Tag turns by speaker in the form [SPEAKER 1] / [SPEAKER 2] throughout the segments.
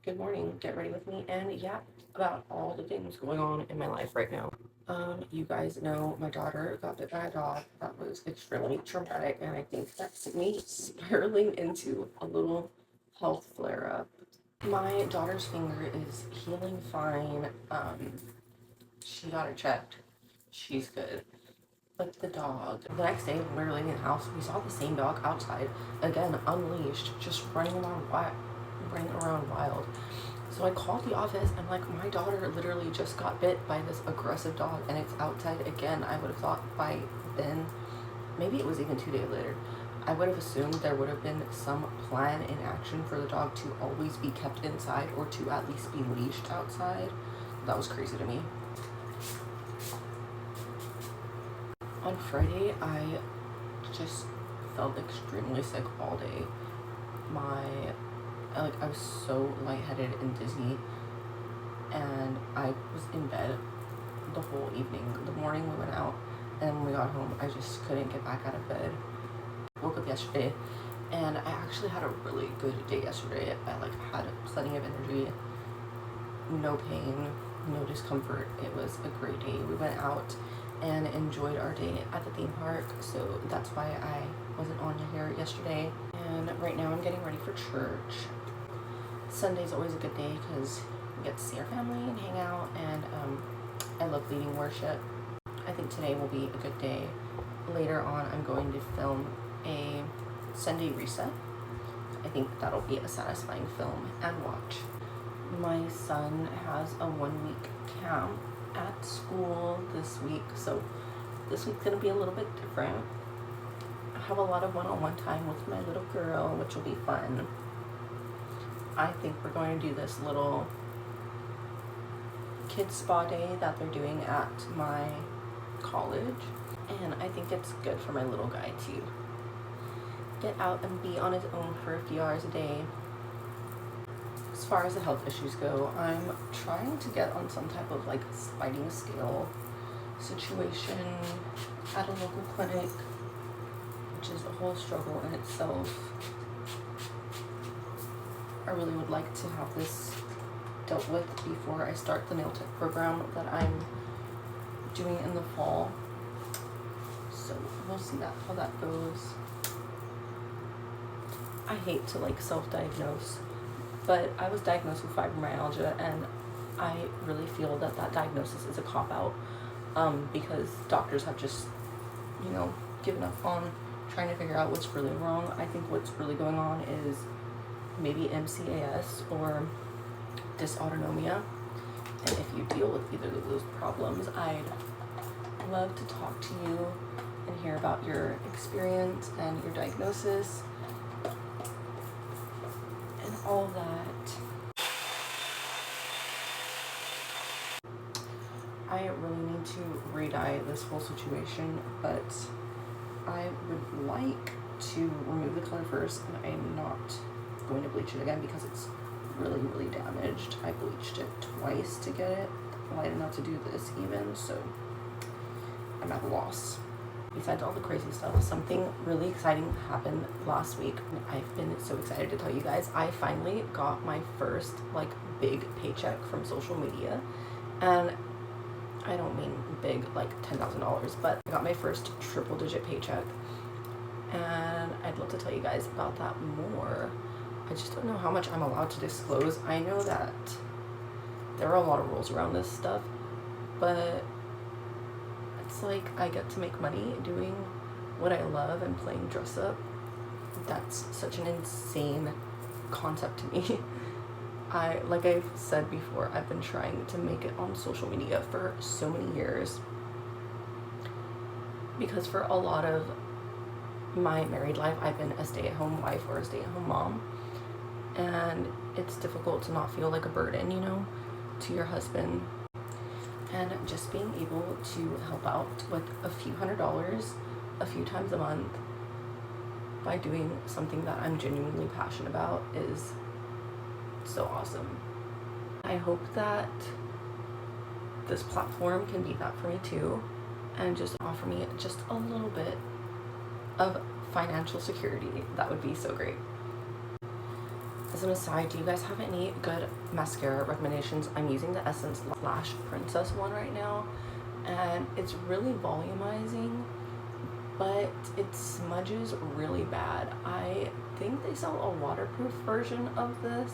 [SPEAKER 1] Good morning. Get ready with me and yap about all the things going on in my life right now. You guys know my daughter got bit by a dog. That was extremely traumatic, and I think that's me spiraling into a little health flare up. My daughter's finger is healing fine. She got it checked. She's good. But the dog, the next day when we were leaving the house, we saw the same dog outside, again unleashed, just running around wild. So I called the office. I'm like, my daughter literally just got bit by this aggressive dog and it's outside again. I would have thought by then, maybe it was even 2 days later, I would have assumed there would have been some plan in action for the dog to always be kept inside or to at least be leashed outside. That was crazy to me. On Friday, I just felt extremely sick all day. I was so lightheaded and dizzy, and I was in bed the whole evening. The morning we went out, and when we got home, I just couldn't get back out of bed. Woke up yesterday, and I actually had a really good day yesterday. I had plenty of energy, no pain, no discomfort. It was a great day. We went out and enjoyed our day at the theme park, so that's why I wasn't on here yesterday. And right now I'm getting ready for church. Sunday's always a good day because we get to see our family and hang out, and I love leading worship. I think today will be a good day. Later on, I'm going to film a Sunday reset. I think that'll be a satisfying film and watch. My son has a 1-week camp at school this week, so this week's gonna be a little bit different. I have a lot of one-on-one time with my little girl, which will be fun. I think we're going to do this little kids spa day that they're doing at my college, and I think it's good for my little guy to get out and be on his own for a few hours a day. As far as the health issues go, I'm trying to get on some type of sliding scale situation at a local clinic, which is a whole struggle in itself. I really would like to have this dealt with before I start the nail tech program that I'm doing in the fall. So we'll see how that goes. I hate to self-diagnose, but I was diagnosed with fibromyalgia, and I really feel that diagnosis is a cop-out, because doctors have just, given up on trying to figure out what's really wrong. I think what's really going on is maybe MCAS or dysautonomia, and if you deal with either of those problems, I'd love to talk to you and hear about your experience and your diagnosis and all that. I really need to re-dye this whole situation, but I would like to remove the color first, and I'm not going to bleach it again because it's really, really damaged. I bleached it twice to get it light enough to do this even, so I'm at a loss. Besides all the crazy stuff, something really exciting happened last week. I've been so excited to tell you guys. I finally got my first big paycheck from social media, and I don't mean big $10,000, but I got my first triple-digit paycheck, and I'd love to tell you guys about that more. I just don't know how much I'm allowed to disclose. I know that there are a lot of rules around this stuff, but it's I get to make money doing what I love and playing dress up. That's such an insane concept to me. Like I've said before, I've been trying to make it on social media for so many years, because for a lot of my married life, I've been a stay-at-home wife or a stay-at-home mom, and it's difficult to not feel like a burden, to your husband. And just being able to help out with a few $100s a few times a month by doing something that I'm genuinely passionate about is so awesome. I hope that this platform can be that for me too, and just offer me just a little bit of financial security. That would be so great. as an aside, do you guys have any good mascara recommendations? I'm using the Essence Lash Princess one right now, and it's really volumizing, but it smudges really bad. I think they sell a waterproof version of this,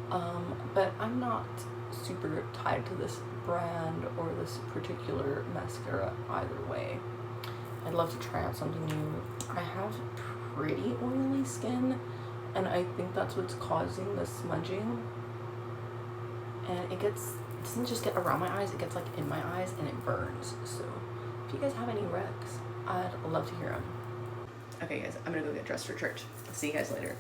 [SPEAKER 1] but I'm not super tied to this brand or this particular mascara either way. I'd love to try out something new. I have pretty oily skin, and I think that's what's causing the smudging. And it doesn't just get around my eyes, it gets like in my eyes and it burns. So if you guys have any recs, I'd love to hear them. Okay guys, I'm gonna go get dressed for church. See you guys later.